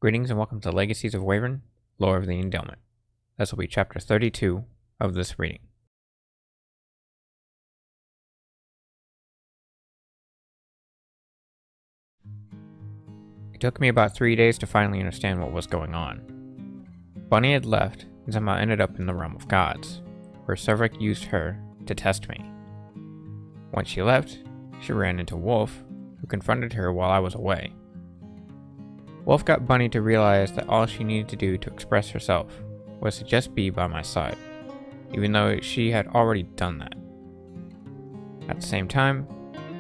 Greetings and welcome to Legacies of Wavryn, Lore of the Endelment. This will be chapter 32 of this reading. It took me about 3 days to finally understand what was going on. Bunny had left and somehow ended up in the realm of gods, where Zaec used her to test me. Once she left, she ran into Wolf, who confronted her while I was away. Wolf got Bunny to realize that all she needed to do to express herself was to just be by my side, even though she had already done that. At the same time,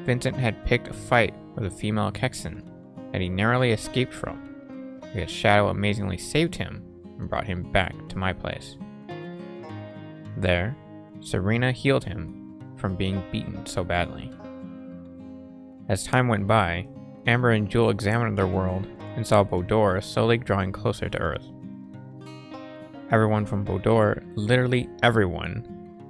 Vincent had picked a fight with a female Kexan that he narrowly escaped from, because Shadow amazingly saved him and brought him back to my place. There, Serena healed him from being beaten so badly. As time went by, Amber and Jewel examined their world and saw Bodor slowly drawing closer to Earth. Everyone from Bodor, literally everyone,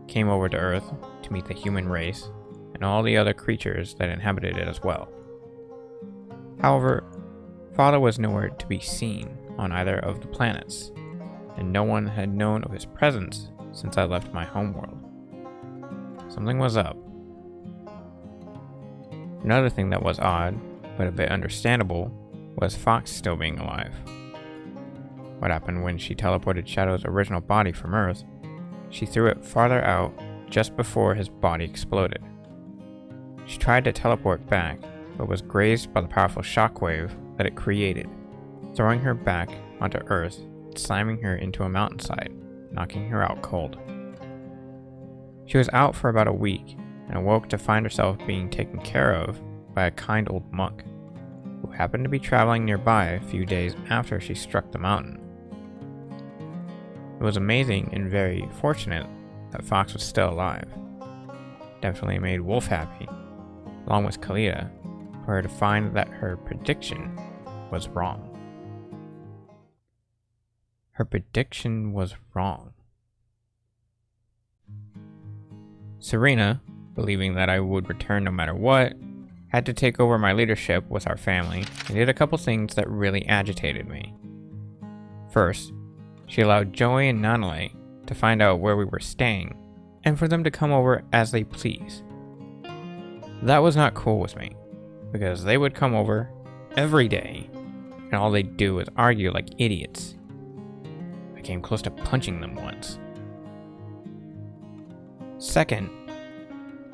came over to Earth to meet the human race and all the other creatures that inhabited it as well. However, Father was nowhere to be seen on either of the planets, and no one had known of his presence since I left my homeworld. Something was up. Another thing that was odd, but a bit understandable, was Fox still being alive. What happened when she teleported Shadow's original body from Earth? She threw it farther out just before his body exploded. She tried to teleport back, but was grazed by the powerful shockwave that it created, throwing her back onto Earth and slamming her into a mountainside, knocking her out cold. She was out for about a week and awoke to find herself being taken care of by a kind old monk, who happened to be traveling nearby a few days after she struck the mountain. It was amazing and very fortunate that Fox was still alive. Definitely made Wolf happy, along with Kalita, for her to find that her prediction was wrong. Her prediction was wrong. Serena, believing that I would return no matter what, had to take over my leadership with our family and did a couple things that really agitated me. First, she allowed Joey and Nanale to find out where we were staying and for them to come over as they please. That was not cool with me, because they would come over every day and all they'd do was argue like idiots. I came close to punching them once. Second,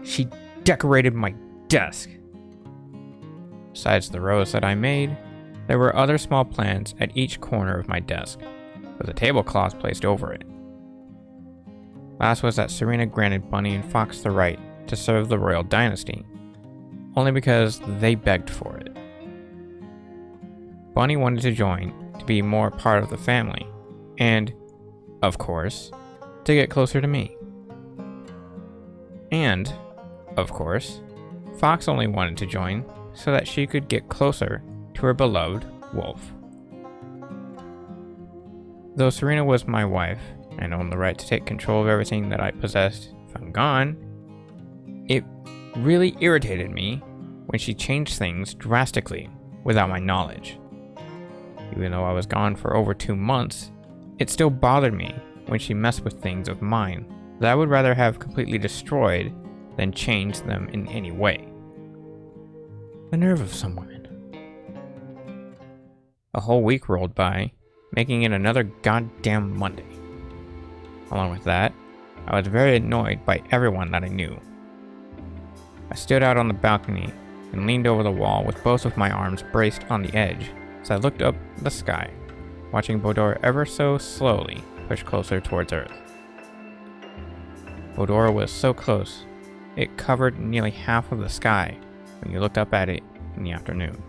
she decorated my desk. Besides the rows that I made, there were other small plants at each corner of my desk, with a tablecloth placed over it. Last was that Serena granted Bunny and Fox the right to serve the royal dynasty, only because they begged for it. Bunny wanted to join to be more part of the family, and, of course, to get closer to me. And, of course, Fox only wanted to join so that she could get closer to her beloved Wolf. Though Serena was my wife and owned the right to take control of everything that I possessed if I'm gone, it really irritated me when she changed things drastically without my knowledge. Even though I was gone for over 2 months, it still bothered me when she messed with things of mine that I would rather have completely destroyed than change them in any way. The nerve of some women. A whole week rolled by, making it another goddamn Monday. Along with that, I was very annoyed by everyone that I knew. I stood out on the balcony and leaned over the wall with both of my arms braced on the edge as I looked up the sky, watching Bodor ever so slowly push closer towards Earth. Bodor was so close, it covered nearly half of the sky when you looked up at it in the afternoon.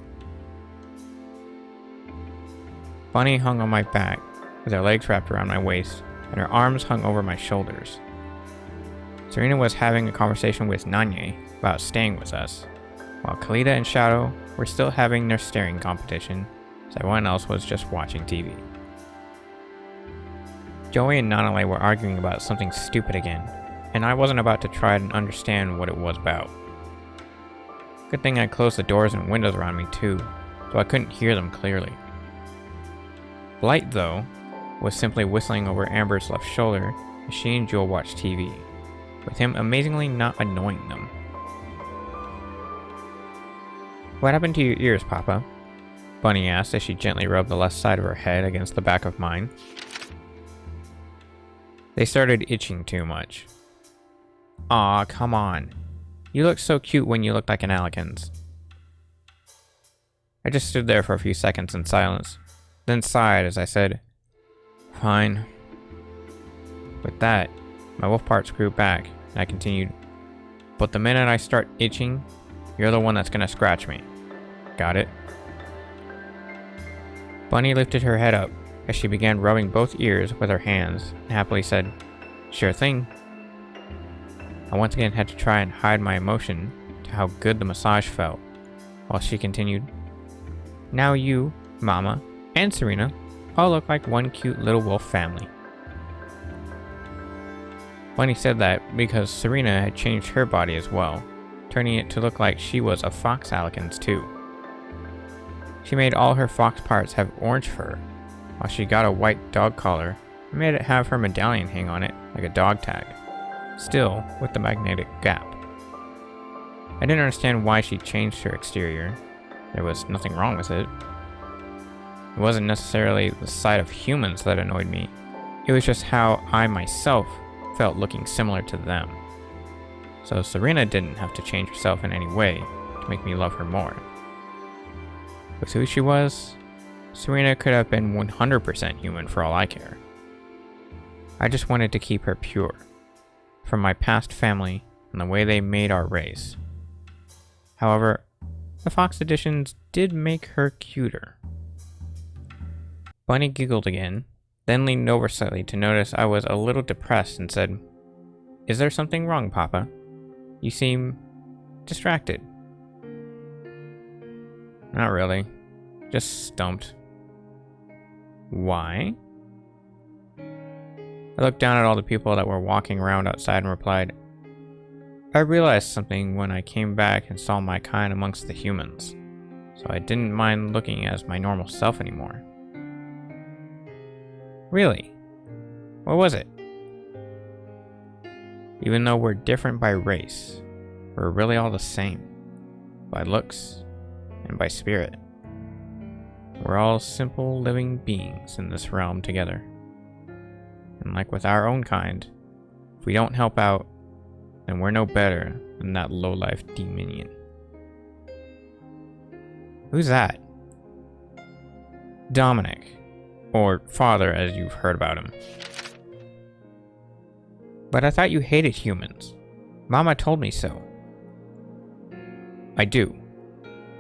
Bunny hung on my back with her legs wrapped around my waist and her arms hung over my shoulders. Serena was having a conversation with Nanye about staying with us, while Kalita and Shadow were still having their staring competition as everyone else was just watching TV. Joey and Nanale were arguing about something stupid again, and I wasn't about to try and understand what it was about. Good thing I closed the doors and windows around me too, so I couldn't hear them clearly. Blight, though, was simply whistling over Amber's left shoulder as she and Jewel watched TV, with him amazingly not annoying them. "What happened to your ears, Papa?" Bunny asked as she gently rubbed the left side of her head against the back of mine. "They started itching too much." "Aw, come on. You looked so cute when you looked like an Alikins." I just stood there for a few seconds in silence, then sighed as I said, "Fine." With that, my wolf parts grew back, and I continued, "But the minute I start itching, you're the one that's gonna scratch me. Got it?" Bunny lifted her head up as she began rubbing both ears with her hands and happily said, "Sure thing." I once again had to try and hide my emotion to how good the massage felt, while she continued, "Now you, Mama, and Serena all look like one cute little wolf family." Bunny said that because Serena had changed her body as well, turning it to look like she was a fox Alikins too. She made all her fox parts have orange fur, while she got a white dog collar and made it have her medallion hang on it like a dog tag, still with the magnetic gap. I didn't understand why she changed her exterior. There was nothing wrong with it. It wasn't necessarily the sight of humans that annoyed me. It was just how I myself felt looking similar to them. So Serena didn't have to change herself in any way to make me love her more. With who she was, Serena could have been 100% human for all I care. I just wanted to keep her pure, from my past family and the way they made our race. However, the Fox editions did make her cuter. Bunny giggled again, then leaned over slightly to notice I was a little depressed and said, "Is there something wrong, Papa? You seem distracted." "Not really. Just stumped." "Why?" I looked down at all the people that were walking around outside and replied, "I realized something when I came back and saw my kind amongst the humans, so I didn't mind looking as my normal self anymore." "Really? What was it?" "Even though we're different by race, we're really all the same, by looks and by spirit. We're all simple living beings in this realm together. And like with our own kind, if we don't help out, then we're no better than that low-life demonian." "Who's that?" "Dominic, or Father as you've heard about him." "But I thought you hated humans. Mama told me so." "I do.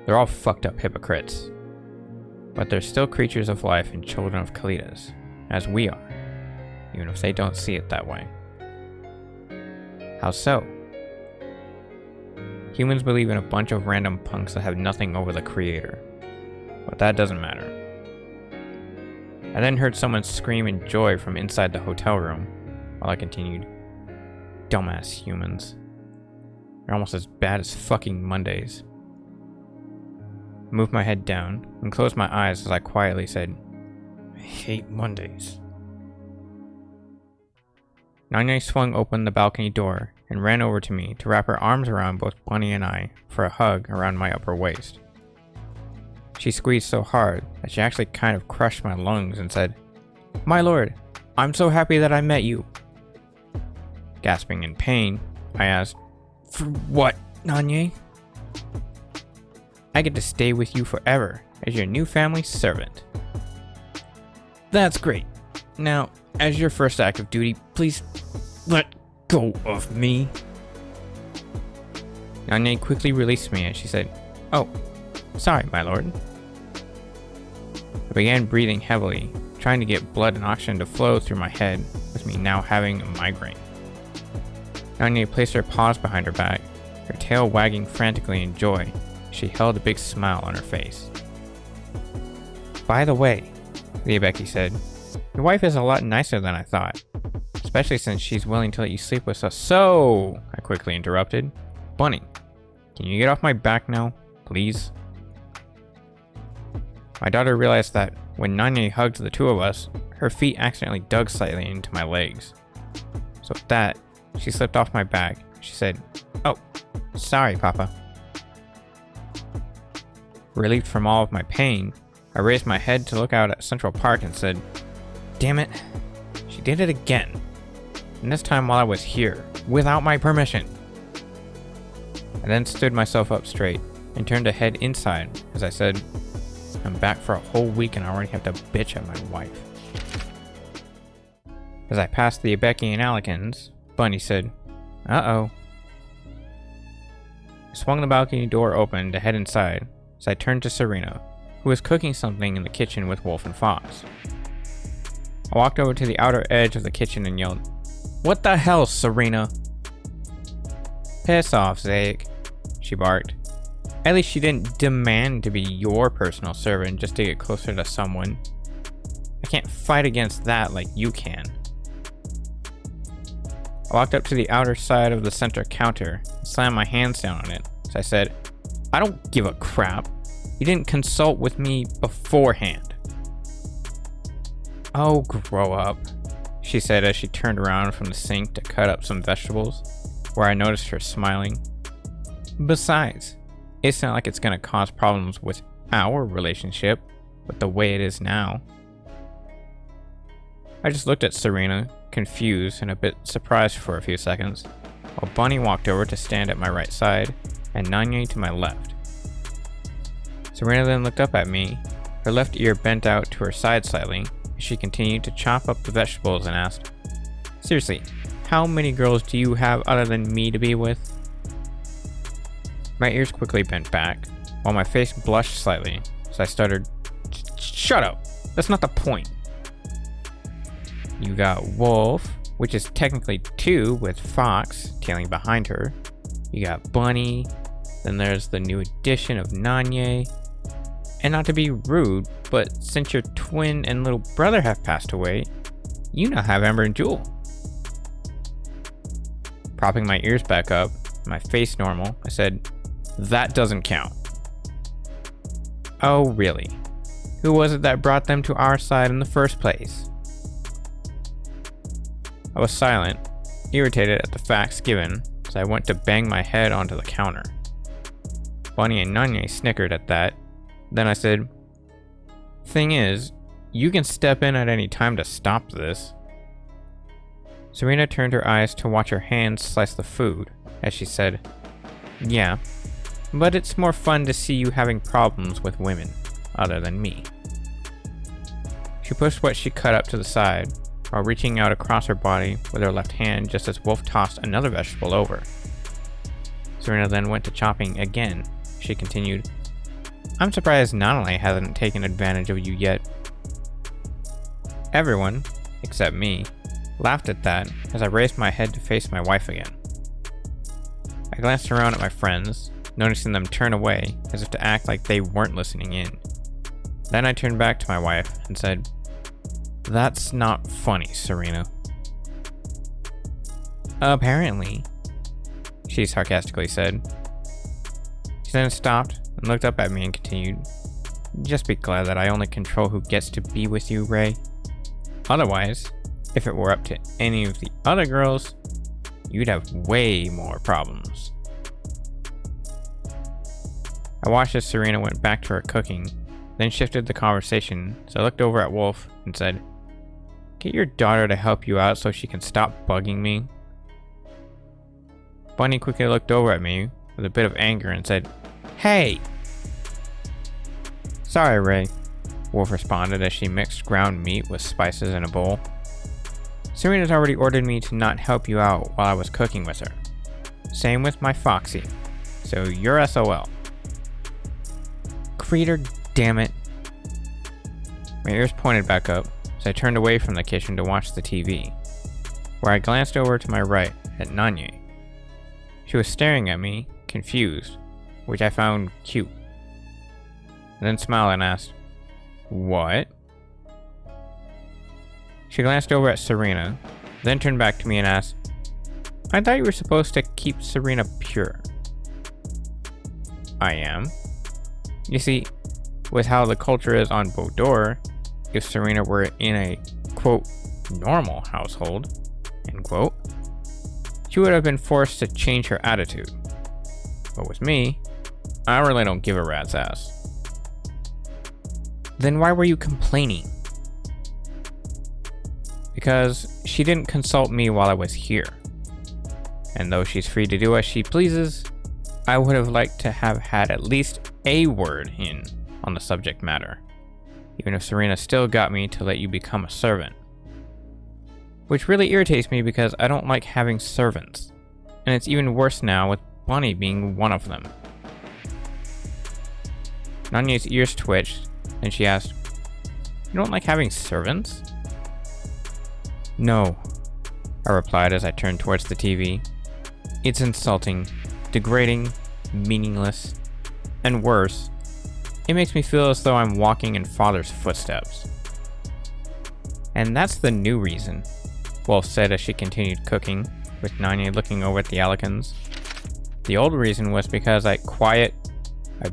They're all fucked up hypocrites. But they're still creatures of life and children of Kalitas, as we are, even if they don't see it that way." "How so?" "Humans believe in a bunch of random punks that have nothing over the creator. But that doesn't matter." I then heard someone scream in joy from inside the hotel room, while I continued, "Dumbass humans. They're almost as bad as fucking Mondays." I moved my head down and closed my eyes as I quietly said, "I hate Mondays." Nanya swung open the balcony door and ran over to me to wrap her arms around both Bunny and I for a hug around my upper waist. She squeezed so hard that she actually kind of crushed my lungs and said, "My lord, I'm so happy that I met you." Gasping in pain, I asked, "For what, Nanya?" "I get to stay with you forever as your new family servant." "That's great. Now, as your first act of duty, please let go of me." Nanya quickly released me and she said, "Oh, sorry, my lord." I began breathing heavily, trying to get blood and oxygen to flow through my head, with me now having a migraine. Nanya placed her paws behind her back, her tail wagging frantically in joy. She held a big smile on her face. "By the way," Lebecky said, "your wife is a lot nicer than I thought, especially since she's willing to let you sleep with us." "So," I quickly interrupted, "Bunny, can you get off my back now, please?" My daughter realized that when Nanya hugged the two of us, her feet accidentally dug slightly into my legs. So with that, she slipped off my back. She said, "Oh, sorry, Papa." Relieved from all of my pain, I raised my head to look out at Central Park and said, "Damn it, she did it again. And this time while I was here, without my permission." I then stood myself up straight and turned to head inside as I said, "I'm back for a whole week and I already have to bitch at my wife." As I passed the Abeki and Alikins, Bunny said, "Uh-oh." I swung the balcony door open to head inside as I turned to Serena, who was cooking something in the kitchen with Wolf and Fox. I walked over to the outer edge of the kitchen and yelled, "What the hell, Serena?" "Piss off, Zaec," she barked. At least she didn't demand to be your personal servant just to get closer to someone. I can't fight against that like you can. I walked up to the outer side of the center counter and slammed my hands down on it as I said, "I don't give a crap. You didn't consult with me beforehand." "Oh, grow up," she said as she turned around from the sink to cut up some vegetables, where I noticed her smiling. "Besides, it's not like it's gonna cause problems with our relationship, with the way it is now." I just looked at Serena, confused and a bit surprised for a few seconds, while Bunny walked over to stand at my right side and Nanya to my left. Serena then looked up at me, her left ear bent out to her side slightly, as she continued to chop up the vegetables and asked, "Seriously, how many girls do you have other than me to be with?" My ears quickly bent back, while my face blushed slightly, so I stuttered, "Shut up! That's not the point." "You got Wolf, which is technically 2 with Fox tailing behind her. You got Bunny, then there's the new addition of Nanya. And not to be rude, but since your twin and little brother have passed away, you now have Ember and Jewel." Propping my ears back up, my face normal, I said, "That doesn't count." "Oh, really? Who was it that brought them to our side in the first place?" I was silent, irritated at the facts given, as I went to bang my head onto the counter. Bunny and Nanya snickered at that. Then I said, "Thing is, you can step in at any time to stop this." Serena turned her eyes to watch her hands slice the food, as she said, "Yeah, but it's more fun to see you having problems with women, other than me." She pushed what she cut up to the side, while reaching out across her body with her left hand just as Wolf tossed another vegetable over. Serena then went to chopping again. She continued, "I'm surprised Nanale hasn't taken advantage of you yet." Everyone, except me, laughed at that as I raised my head to face my wife again. I glanced around at my friends, noticing them turn away as if to act like they weren't listening in. Then I turned back to my wife and said, "That's not funny, Serena." "Apparently," she sarcastically said. She then stopped and looked up at me and continued, "Just be glad that I only control who gets to be with you, Ray. Otherwise, if it were up to any of the other girls, you'd have way more problems." I watched as Serena went back to her cooking, then shifted the conversation, so I looked over at Wolf and said, "Get your daughter to help you out so she can stop bugging me." Bunny quickly looked over at me with a bit of anger and said, "Hey!" "Sorry, Ray," Wolf responded as she mixed ground meat with spices in a bowl. "Serena's already ordered me to not help you out while I was cooking with her. Same with my Foxy, so you're SOL." "Creator, damn it." My ears pointed back up, so I turned away from the kitchen to watch the TV, where I glanced over to my right at Nanya. She was staring at me, confused, which I found cute. And then smiled and asked, "What?" She glanced over at Serena, then turned back to me and asked, "I thought you were supposed to keep Serena pure." "I am. You see, with how the culture is on Bodor, if Serena were in a, quote, normal household, end quote, she would have been forced to change her attitude. But with me, I really don't give a rat's ass. Then why were you complaining? Because she didn't consult me while I was here. And though she's free to do as she pleases, I would have liked to have had at least a word in on the subject matter, even if Serena still got me to let you become a servant. Which really irritates me because I don't like having servants, and it's even worse now with Bunny being one of them. Nanya's ears twitched, and she asked, "You don't like having servants?" "No," I replied as I turned towards the TV. "It's insulting, degrading, meaningless, and worse, it makes me feel as though I'm walking in Father's footsteps." "And that's the new reason," Wolf said as she continued cooking, with Nanya looking over at the Alicans. "The old reason was because I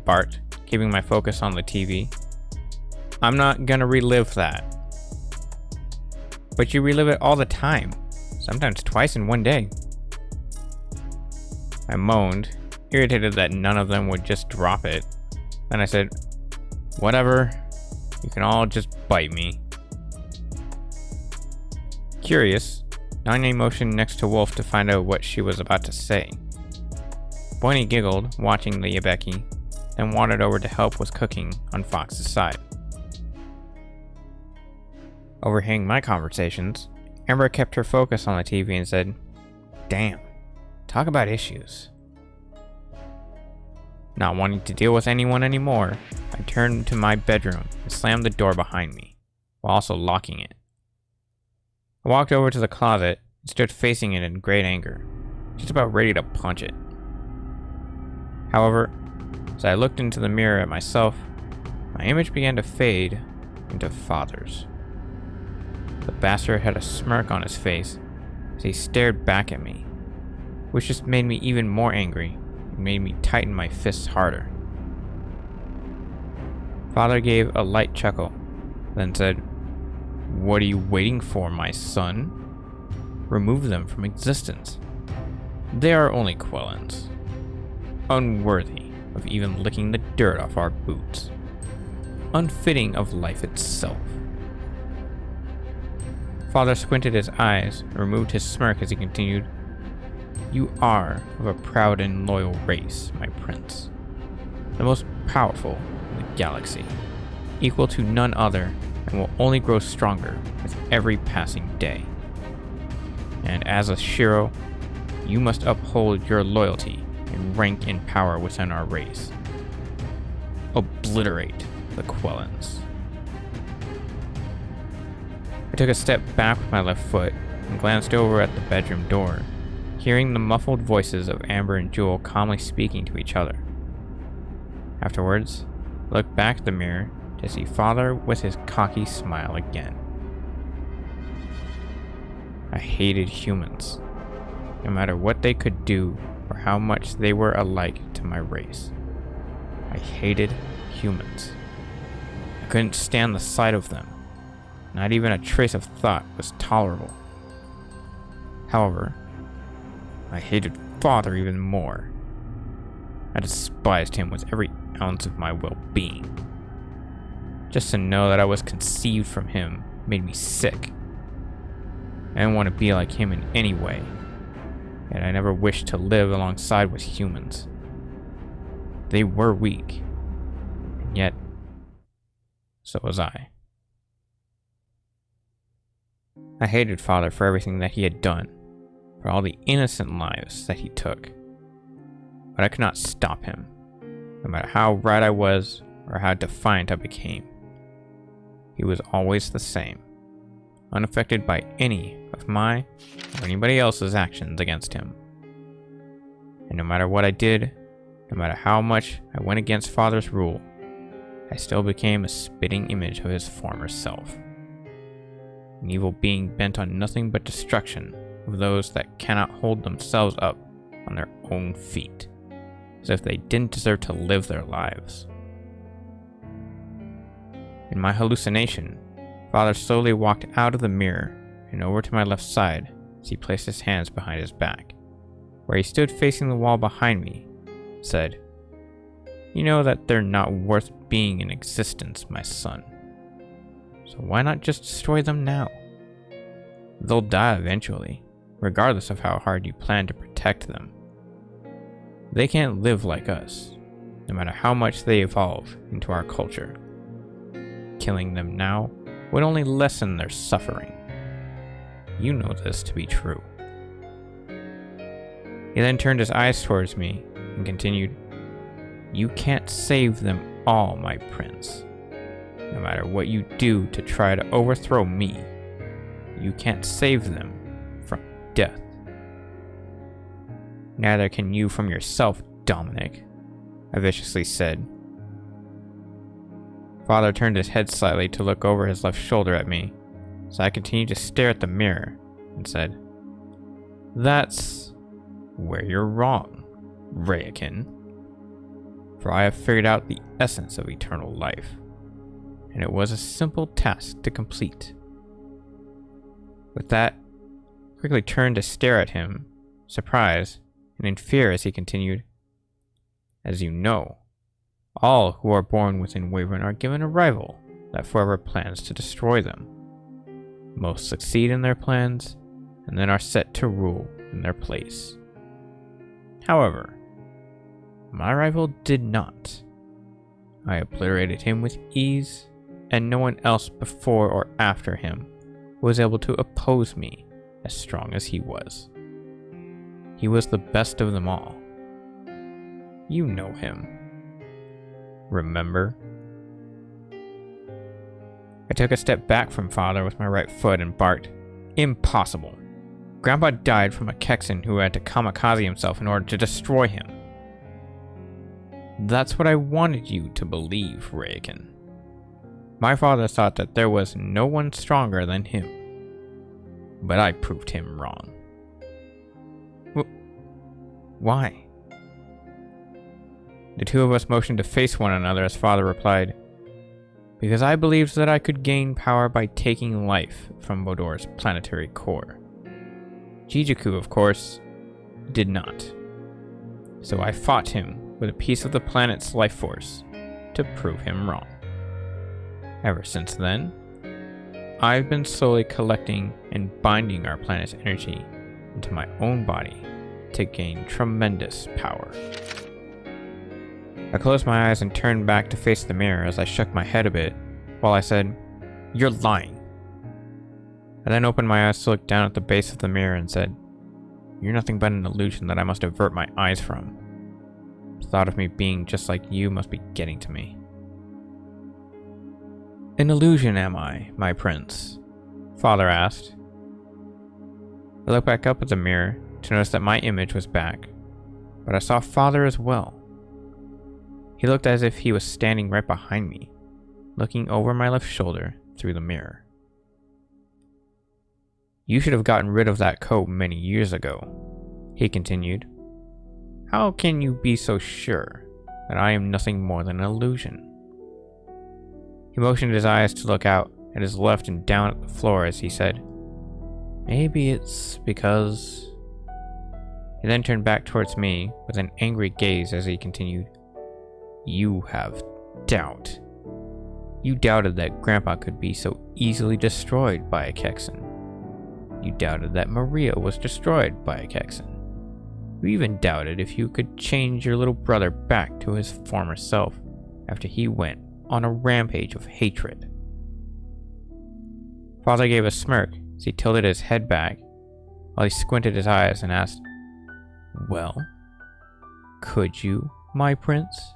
barked, keeping my focus on the TV. I'm not gonna relive that." "But you relive it all the time, sometimes twice in one day." I moaned, irritated that none of them would just drop it. Then I said, "Whatever, you can all just bite me." Curious, Nanya motioned next to Wolf to find out what she was about to say. Bonnie giggled, watching the Yabeki, then wandered over to help with cooking on Fox's side. Overhearing my conversations, Amber kept her focus on the TV and said, "Damn, talk about issues." Not wanting to deal with anyone anymore, I turned to my bedroom and slammed the door behind me, while also locking it. I walked over to the closet and stood facing it in great anger, just about ready to punch it. However, as I looked into the mirror at myself, my image began to fade into Father's. The bastard had a smirk on his face as he stared back at me, which just made me even more angry and made me tighten my fists harder. Father gave a light chuckle, then said, "What are you waiting for, my son? Remove them from existence. They are only Quellens, unworthy of even licking the dirt off our boots, unfitting of life itself." Father squinted his eyes and removed his smirk as he continued, "You are of a proud and loyal race, my prince, the most powerful in the galaxy, equal to none other, and will only grow stronger with every passing day. And as a Shero, you must uphold your loyalty and rank in power within our race. Obliterate the Quellens." I took a step back with my left foot and glanced over at the bedroom door, hearing the muffled voices of Amber and Jewel calmly speaking to each other. Afterwards, I looked back at the mirror to see Father with his cocky smile again. I hated humans, no matter what they could do or how much they were alike to my race. I hated humans. I couldn't stand the sight of them. Not even a trace of thought was tolerable. However, I hated Father even more. I despised him with every ounce of my well-being. Just to know that I was conceived from him made me sick. I didn't want to be like him in any way, and I never wished to live alongside with humans. They were weak, and yet, so was I. I hated Father for everything that he had done, for all the innocent lives that he took. But I could not stop him, no matter how right I was or how defiant I became. He was always the same, unaffected by any of my or anybody else's actions against him. And no matter what I did, no matter how much I went against Father's rule, I still became a spitting image of his former self. An evil being bent on nothing but destruction of those that cannot hold themselves up on their own feet, as if they didn't deserve to live their lives. In my hallucination, Father slowly walked out of the mirror and over to my left side as he placed his hands behind his back, where he stood facing the wall behind me, said, "You know that they're not worth being in existence, my son. So why not just destroy them now? They'll die eventually, regardless of how hard you plan to protect them. They can't live like us, no matter how much they evolve into our culture. Killing them now would only lessen their suffering. You know this to be true." He then turned his eyes towards me and continued, "You can't save them all, my prince. No matter what you do to try to overthrow me, you can't save them from death. Neither can you from yourself, Dominic," I viciously said. Father turned his head slightly to look over his left shoulder at me, so I continued to stare at the mirror and said, "That's where you're wrong, Zaec. For I have figured out the essence of eternal life, and it was a simple task to complete." With that, I quickly turned to stare at him, surprised and in fear as he continued, "As you know, all who are born within Wavryn are given a rival that forever plans to destroy them. Most succeed in their plans, and then are set to rule in their place. However, my rival did not. I obliterated him with ease, and no one else before or after him was able to oppose me as strong as he was. He was the best of them all. You know him. Remember?" I took a step back from Father with my right foot and barked, "Impossible. Grandpa died from a Kexan who had to kamikaze himself in order to destroy him." "That's what I wanted you to believe, Zaec. My father thought that there was no one stronger than him. But I proved him wrong." Why? The two of us motioned to face one another as Father replied, "Because I believed that I could gain power by taking life from Bodor's planetary core. Jijiku, of course, did not. So I fought him with a piece of the planet's life force to prove him wrong. Ever since then, I've been slowly collecting and binding our planet's energy into my own body to gain tremendous power." I closed my eyes and turned back to face the mirror as I shook my head a bit, while I said, "You're lying." I then opened my eyes to look down at the base of the mirror and said, "You're nothing but an illusion that I must avert my eyes from. The thought of me being just like you must be getting to me." "An illusion, am I, my prince?" Father asked. I looked back up at the mirror to notice that my image was back, but I saw Father as well. He looked as if he was standing right behind me, looking over my left shoulder through the mirror. "You should have gotten rid of that coat many years ago," he continued. "How can you be so sure that I am nothing more than an illusion?" He motioned his eyes to look out at his left and down at the floor as he said, "Maybe it's because..." He then turned back towards me with an angry gaze as he continued, "You have doubt. You doubted that Grandpa could be so easily destroyed by a Kexan. You doubted that Maria was destroyed by a Kexan. You even doubted if you could change your little brother back to his former self after he went on a rampage of hatred." Father gave a smirk as he tilted his head back while he squinted his eyes and asked, "Well, could you, my prince?"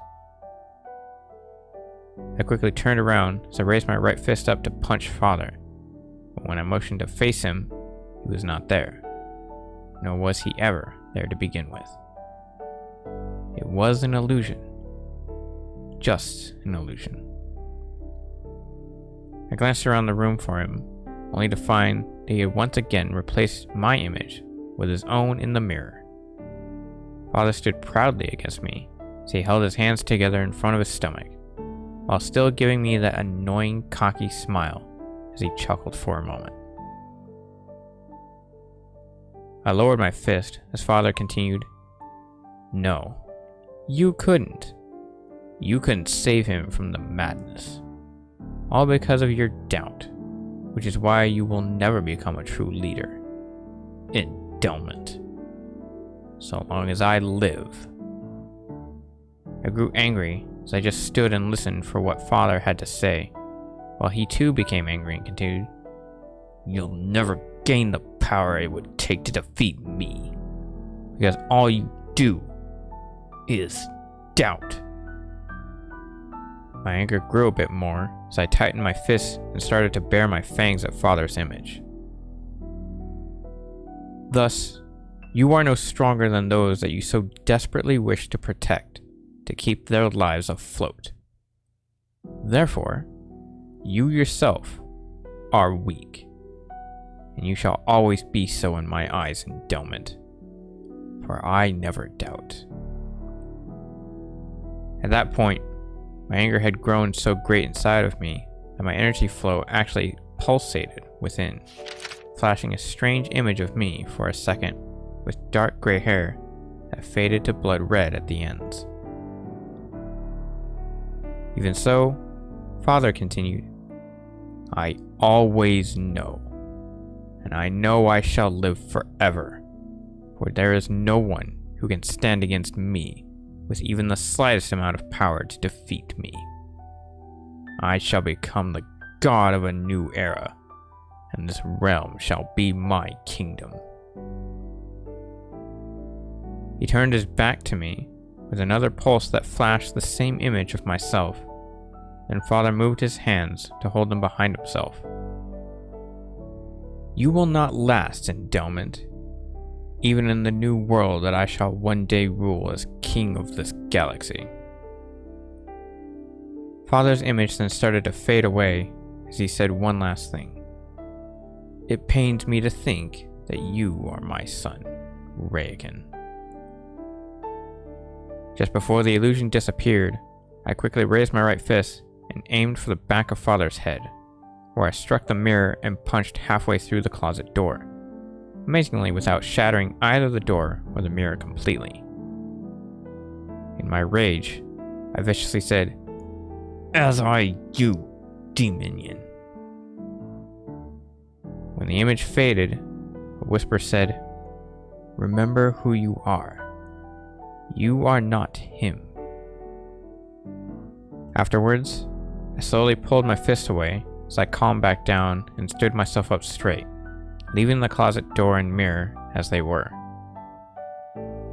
I quickly turned around as I raised my right fist up to punch Father, but when I motioned to face him, he was not there, nor was he ever there to begin with. It was an illusion. Just an illusion. I glanced around the room for him, only to find that he had once again replaced my image with his own in the mirror. Father stood proudly against me as he held his hands together in front of his stomach, while still giving me that annoying cocky smile as he chuckled for a moment. I lowered my fist as Father continued, "No, you couldn't. You couldn't save him from the madness. All because of your doubt, which is why you will never become a true leader. Endelment. So long as I live." I grew angry as I just stood and listened for what Father had to say, while he too became angry and continued, "You'll never gain the power it would take to defeat me, because all you do is doubt." My anger grew a bit more as I tightened my fists and started to bare my fangs at Father's image. "Thus, you are no stronger than those that you so desperately wish to protect to keep their lives afloat. Therefore, you yourself are weak, and you shall always be so in my eyes, Endelment, for I never doubt." At that point, my anger had grown so great inside of me that my energy flow actually pulsated within, flashing a strange image of me for a second with dark gray hair that faded to blood red at the ends. Even so, Father continued, "I always know, and I know I shall live forever, for there is no one who can stand against me with even the slightest amount of power to defeat me. I shall become the god of a new era, and this realm shall be my kingdom." He turned his back to me with another pulse that flashed the same image of myself. Then Father moved his hands to hold them behind himself. "You will not last, Endelment, even in the new world that I shall one day rule as king of this galaxy." Father's image then started to fade away as he said one last thing. "It pains me to think that you are my son, Zaec." Just before the illusion disappeared, I quickly raised my right fist and aimed for the back of Father's head, where I struck the mirror and punched halfway through the closet door, amazingly without shattering either the door or the mirror completely. In my rage, I viciously said, "As I you, demonian." When the image faded, a whisper said, "Remember who you are. You are not him." Afterwards, I slowly pulled my fist away as I calmed back down and stood myself up straight, leaving the closet door and mirror as they were.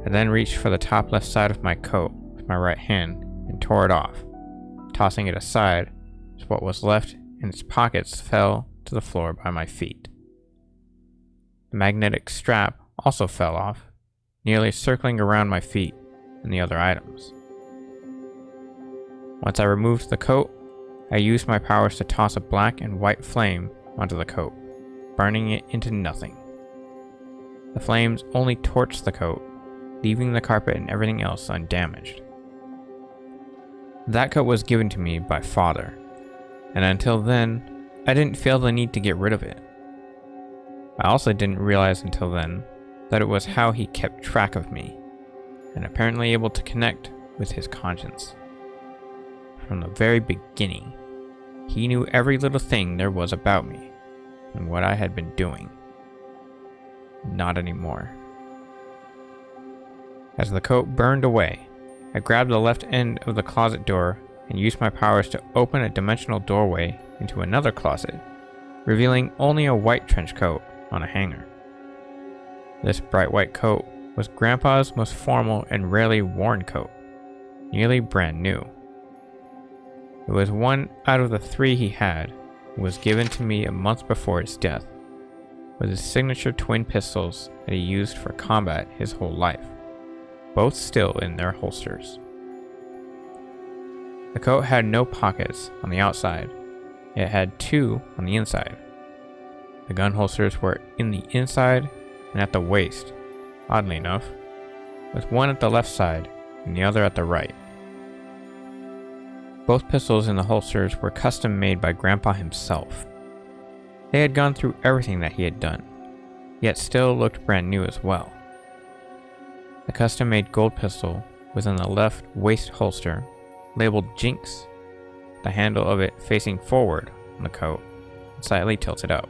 I then reached for the top left side of my coat with my right hand and tore it off, tossing it aside as what was left in its pockets fell to the floor by my feet. The magnetic strap also fell off, nearly circling around my feet and the other items. Once I removed the coat, I used my powers to toss a black and white flame onto the coat, burning it into nothing. The flames only torched the coat, leaving the carpet and everything else undamaged. That coat was given to me by Father, and until then, I didn't feel the need to get rid of it. I also didn't realize until then that it was how he kept track of me, and apparently able to connect with his conscience. From the very beginning, he knew every little thing there was about me, and what I had been doing. Not anymore. As the coat burned away, I grabbed the left end of the closet door and used my powers to open a dimensional doorway into another closet, revealing only a white trench coat on a hanger. This bright white coat was Grandpa's most formal and rarely worn coat, nearly brand new. It was one out of the 3 he had, and was given to me a month before his death, with his signature twin pistols that he used for combat his whole life, both still in their holsters. The coat had no pockets on the outside, it had 2 on the inside. The gun holsters were in the inside and at the waist, oddly enough, with one at the left side and the other at the right. Both pistols in the holsters were custom made by Grandpa himself. They had gone through everything that he had done, yet still looked brand new as well. The custom-made gold pistol was in the left waist holster, labeled Jinx, the handle of it facing forward on the coat and slightly tilted up.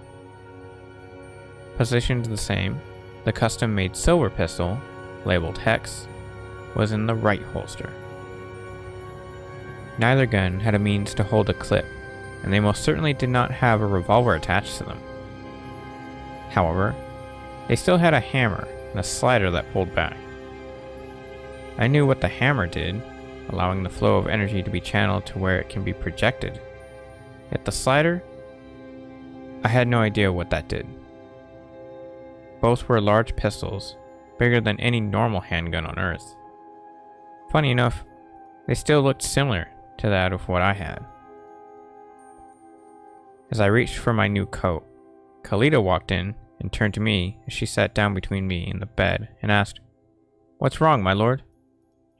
Positioned the same, the custom-made silver pistol, labeled Hex, was in the right holster. Neither gun had a means to hold a clip, and they most certainly did not have a revolver attached to them. However, they still had a hammer and a slider that pulled back. I knew what the hammer did, allowing the flow of energy to be channeled to where it can be projected. Yet the slider, I had no idea what that did. Both were large pistols, bigger than any normal handgun on Earth. Funny enough, they still looked similar to that of what I had. As I reached for my new coat, Khalida walked in and turned to me as she sat down between me and the bed and asked, "What's wrong, my lord?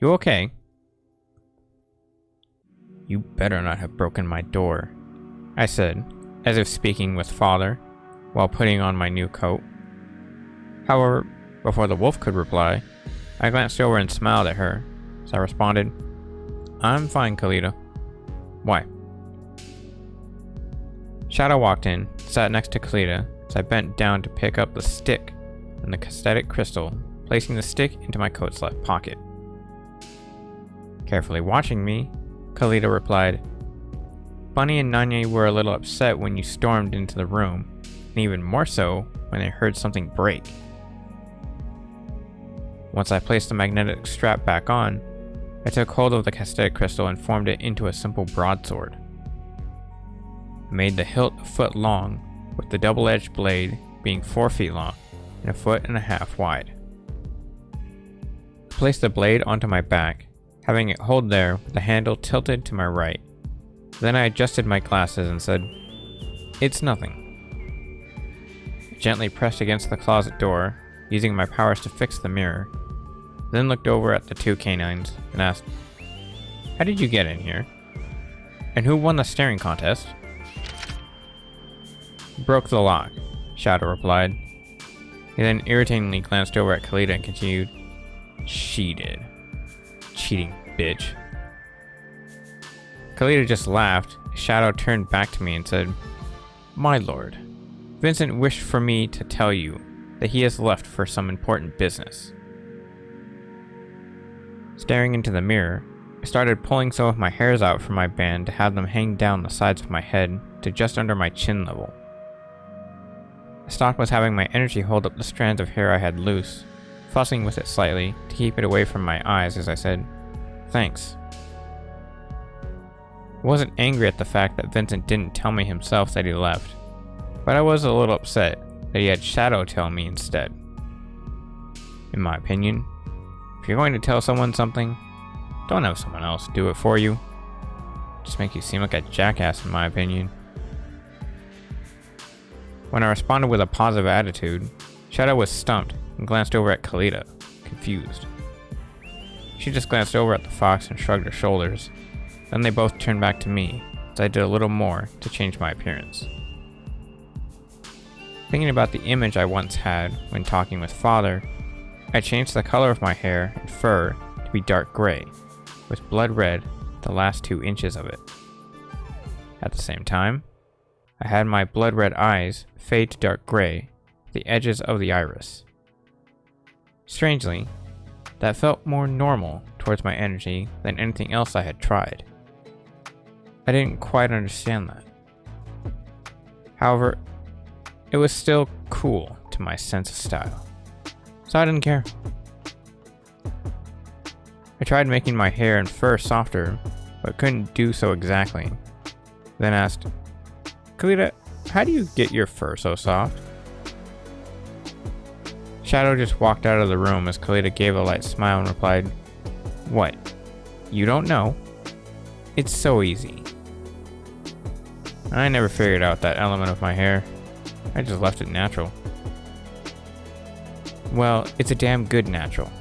You okay?" "You better not have broken my door," I said, as if speaking with father, while putting on my new coat. However, before the wolf could reply, I glanced over and smiled at her as I responded, "I'm fine, Khalida. Why?" Shadow walked in, sat next to Khalida as I bent down to pick up the stick and the castatic crystal, placing the stick into my coat's left pocket. Carefully watching me, Khalida replied, "Bunny and Nanya were a little upset when you stormed into the room, and even more so when they heard something break. Once I placed the magnetic strap back on, I took hold of the castatic crystal and formed it into a simple broadsword. I made the hilt a foot long, with the double-edged blade being 4 feet long and 1.5 feet wide. I placed the blade onto my back, having it hold there with the handle tilted to my right. Then I adjusted my glasses and said, "It's nothing." I gently pressed against the closet door, using my powers to fix the mirror, then looked over at the 2 canines and asked, "How did you get in here? And who won the staring contest?" "Broke the lock," Shadow replied. He then irritatingly glanced over at Khalida and continued, "She did. Cheating bitch." Khalida just laughed. Shadow turned back to me and said, "My lord, Vincent wished for me to tell you that he has left for some important business." Staring into the mirror, I started pulling some of my hairs out from my band to have them hang down the sides of my head to just under my chin level. I stopped with having my energy hold up the strands of hair I had loose, fussing with it slightly to keep it away from my eyes as I said, "Thanks." I wasn't angry at the fact that Vincent didn't tell me himself that he left, but I was a little upset that he had Shadow tell me instead. In my opinion, if you're going to tell someone something, don't have someone else do it for you. Just make you seem like a jackass in my opinion. When I responded with a positive attitude, Shadow was stumped and glanced over at Khalida, confused. She just glanced over at the fox and shrugged her shoulders. Then they both turned back to me as I did a little more to change my appearance. Thinking about the image I once had when talking with father, I changed the color of my hair and fur to be dark gray, with blood red the last 2 inches of it. At the same time, I had my blood red eyes fade to dark gray, the edges of the iris. Strangely, that felt more normal towards my energy than anything else I had tried. I didn't quite understand that. However, it was still cool to my sense of style, so I didn't care. I tried making my hair and fur softer, but couldn't do so exactly. Then asked, "Khalida, how do you get your fur so soft?" Shadow just walked out of the room as Khalida gave a light smile and replied, "What? You don't know? It's so easy." I never figured out that element of my hair. I just left it natural. Well, it's a damn good natural.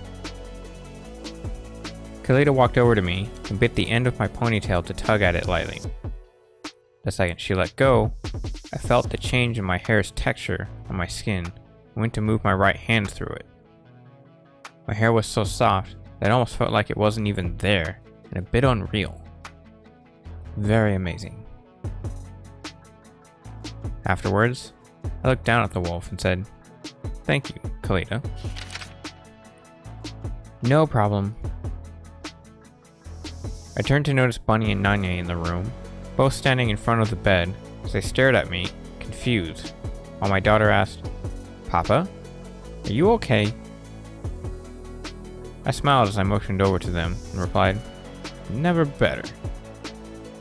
Kalita walked over to me and bit the end of my ponytail to tug at it lightly. The second she let go, I felt the change in my hair's texture on my skin and went to move my right hand through it. My hair was so soft that it almost felt like it wasn't even there and a bit unreal. Very amazing. Afterwards, I looked down at the wolf and said, "Thank you, Kalita." "No problem." I turned to notice Bunny and Nanye in the room, both standing in front of the bed as they stared at me, confused, while my daughter asked, "Papa, are you okay?" I smiled as I motioned over to them and replied, "Never better.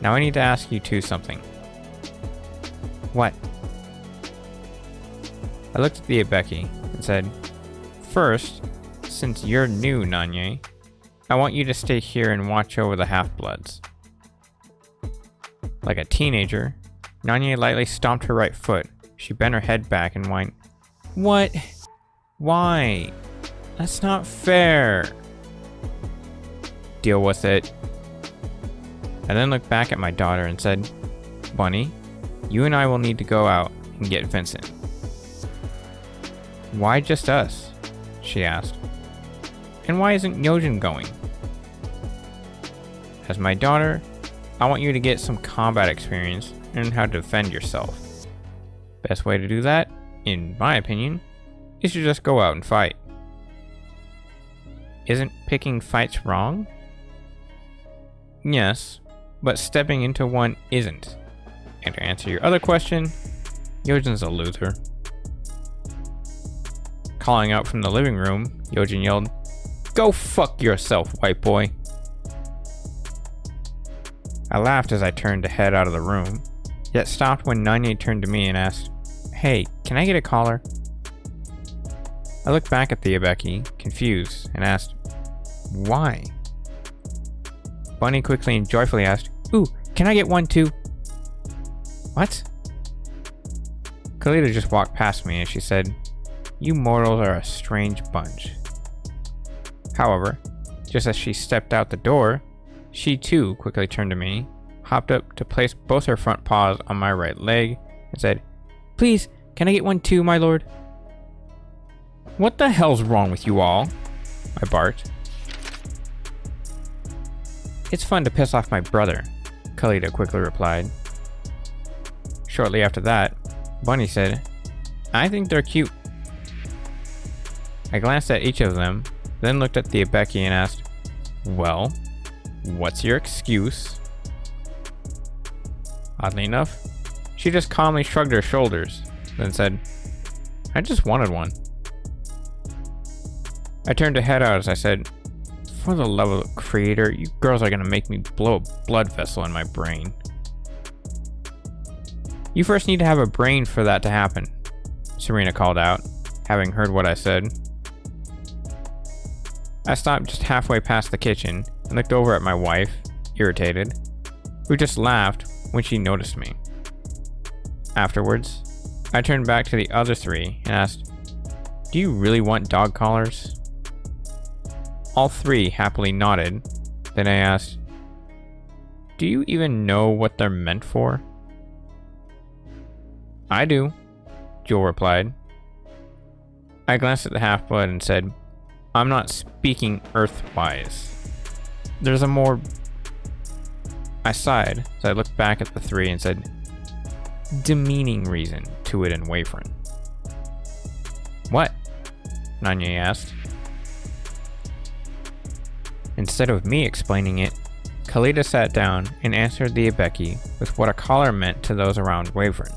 Now I need to ask you two something." "What?" I looked at the Abeki and said, "First, since you're new, Nanye, I want you to stay here and watch over the half-bloods." Like a teenager, Nanye lightly stomped her right foot. She bent her head back and whined, "What? Why? That's not fair." "Deal with it." I then looked back at my daughter and said, "Bunny, you and I will need to go out and get Vincent." "Why just us?" she asked. "And why isn't Yojin going?" "As my daughter, I want you to get some combat experience and learn how to defend yourself. Best way to do that, in my opinion, is to just go out and fight." "Isn't picking fights wrong?" "Yes, but stepping into one isn't. And to answer your other question, Yojin's a loser." Calling out from the living room, Yojin yelled, "Go fuck yourself, white boy." I laughed as I turned to head out of the room, yet stopped when Nanye turned to me and asked, "Hey, can I get a collar?" I looked back at the Abeki, confused, and asked, "Why?" Bunny quickly and joyfully asked, "Ooh, can I get one too?" "What?" Kalita just walked past me and she said, "You mortals are a strange bunch." However, just as she stepped out the door, she too quickly turned to me, hopped up to place both her front paws on my right leg, and said, "Please, can I get one too, my lord?" "What the hell's wrong with you all?" I barked. "It's fun to piss off my brother," Kalita quickly replied. Shortly after that, Bunny said, "I think they're cute." I glanced at each of them, then looked at the Abeki and asked, "Well, what's your excuse?" Oddly enough, she just calmly shrugged her shoulders, then said, "I just wanted one." I turned to head out as I said, "For the love of the creator, you girls are gonna make me blow a blood vessel in my brain." "You first need to have a brain for that to happen," Serena called out, having heard what I said. I stopped just halfway past the kitchen and looked over at my wife, irritated, who just laughed when she noticed me. Afterwards, I turned back to the other three and asked, "Do you really want dog collars?" All three happily nodded. Then I asked, "Do you even know what they're meant for?" "I do," Jewel replied. I glanced at the half-blood and said, "I'm not speaking Earth-wise. There's a more..." I sighed as I looked back at the three and said, "demeaning reason to it in Wavryn." "What?" Nanye asked. Instead of me explaining it, Kalita sat down and answered the Abeki with what a collar meant to those around Wavryn.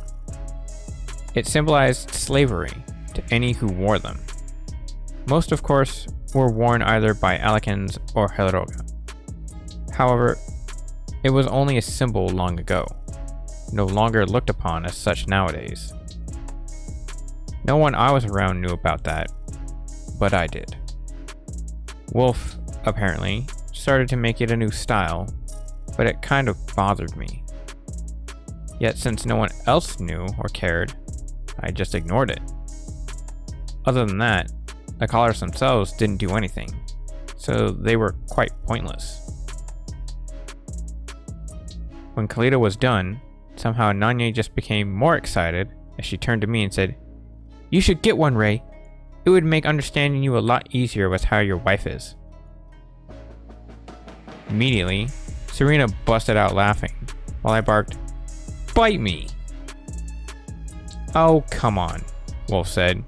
It symbolized slavery to any who wore them. Most, of course, were worn either by Alikans or Helaroga. However, it was only a symbol long ago, no longer looked upon as such nowadays. No one I was around knew about that, but I did. Wolf, apparently, started to make it a new style, but it kind of bothered me. Yet since no one else knew or cared, I just ignored it. Other than that, the collars themselves didn't do anything, so they were quite pointless. When Kalita was done, somehow Nanye just became more excited as she turned to me and said, "You should get one, Ray. It would make understanding you a lot easier with how your wife is." Immediately, Serena busted out laughing, while I barked, "Bite me!" "Oh, come on," Wolf said.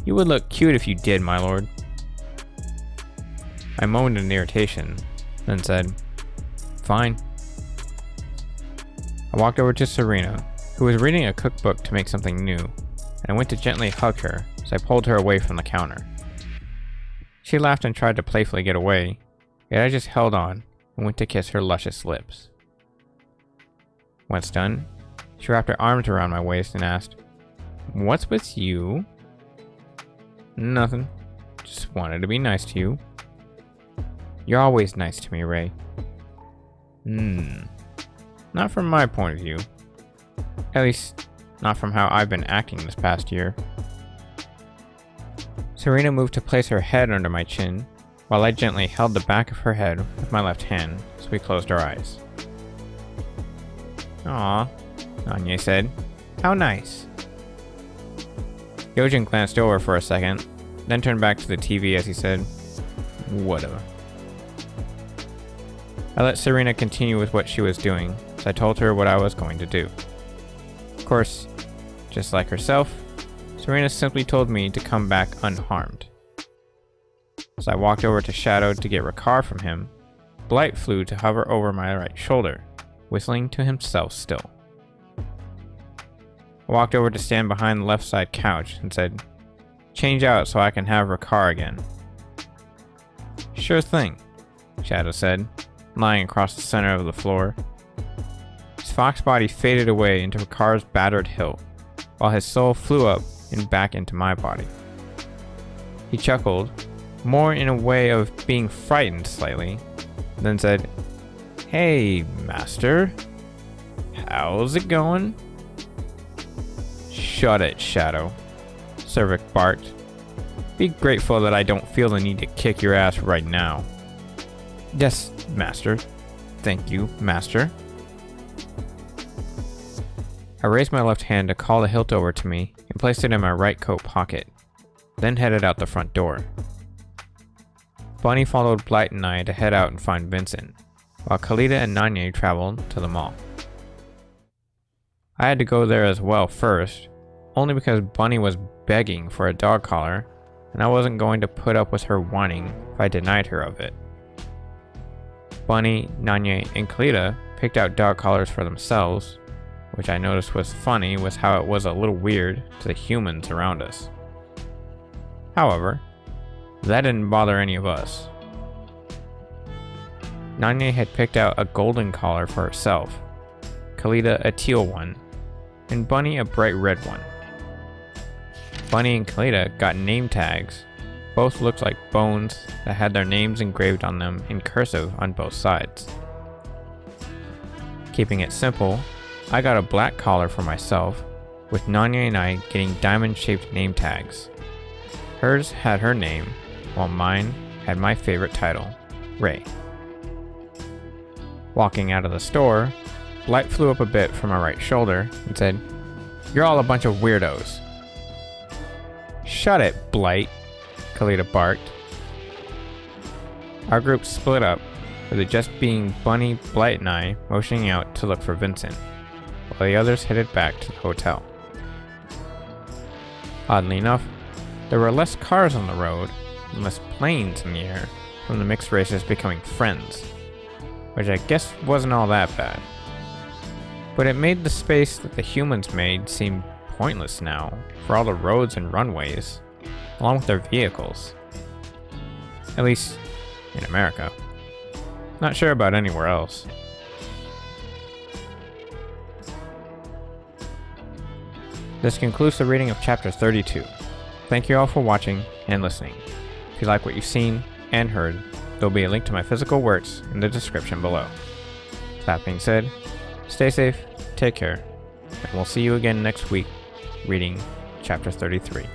"You would look cute if you did, my lord." I moaned in irritation, then said, "Fine." I walked over to Serena, who was reading a cookbook to make something new, and I went to gently hug her as I pulled her away from the counter. She laughed and tried to playfully get away, yet I just held on and went to kiss her luscious lips. Once done, she wrapped her arms around my waist and asked, "What's with you?" "Nothing. Just wanted to be nice to you." "You're always nice to me, Ray." Not from my point of view. At least, not from how I've been acting this past year." Serena moved to place her head under my chin, while I gently held the back of her head with my left hand as we closed our eyes. "Aw," Anya said. "How nice." Yojin glanced over for a second, then turned back to the TV as he said, "Whatever." I let Serena continue with what she was doing, as I told her what I was going to do. Of course, just like herself, Serena simply told me to come back unharmed. As I walked over to Shadow to get Ricard from him, Blight flew to hover over my right shoulder, whistling to himself still. I walked over to stand behind the left side couch and said, "Change out so I can have Ricard again." "Sure thing," Shadow said, lying across the center of the floor. His fox body faded away into Ricard's battered hilt, while his soul flew up and back into my body. He chuckled, more in a way of being frightened slightly, then said, "Hey, Master. How's it going?" "Shut it, Shadow," Zaec barked. "Be grateful that I don't feel the need to kick your ass right now." "Yes, Master. Thank you, Master." I raised my left hand to call the hilt over to me and placed it in my right coat pocket, then headed out the front door. Bunny followed Blight and I to head out and find Vincent, while Kalita and Nanye traveled to the mall. I had to go there as well first, only because Bunny was begging for a dog collar, and I wasn't going to put up with her whining if I denied her of it. Bunny, Nanye, and Kalita picked out dog collars for themselves, which I noticed was funny with how it was a little weird to the humans around us. However, that didn't bother any of us. Nanye had picked out a golden collar for herself, Kalita a teal one, and Bunny a bright red one. Bunny and Kalita got name tags. Both looked like bones that had their names engraved on them in cursive on both sides. Keeping it simple, I got a black collar for myself, with Nanye and I getting diamond-shaped name tags. Hers had her name, while mine had my favorite title, Ray. Walking out of the store, Blight flew up a bit from my right shoulder and said, "You're all a bunch of weirdos." "Shut it, Blight," Kalita barked. Our group split up, with it just being Bunny, Blight, and I motioning out to look for Vincent, while the others headed back to the hotel. Oddly enough, there were less cars on the road and less planes in the air from the mixed races becoming friends, which I guess wasn't all that bad. But it made the space that the humans made seem pointless now for all the roads and runways, along with their vehicles. At least, in America. Not sure about anywhere else. This concludes the reading of Chapter 32. Thank you all for watching and listening. If you like what you've seen and heard, there will be a link to my physical works in the description below. That being said, stay safe, take care, and we'll see you again next week reading Chapter 33.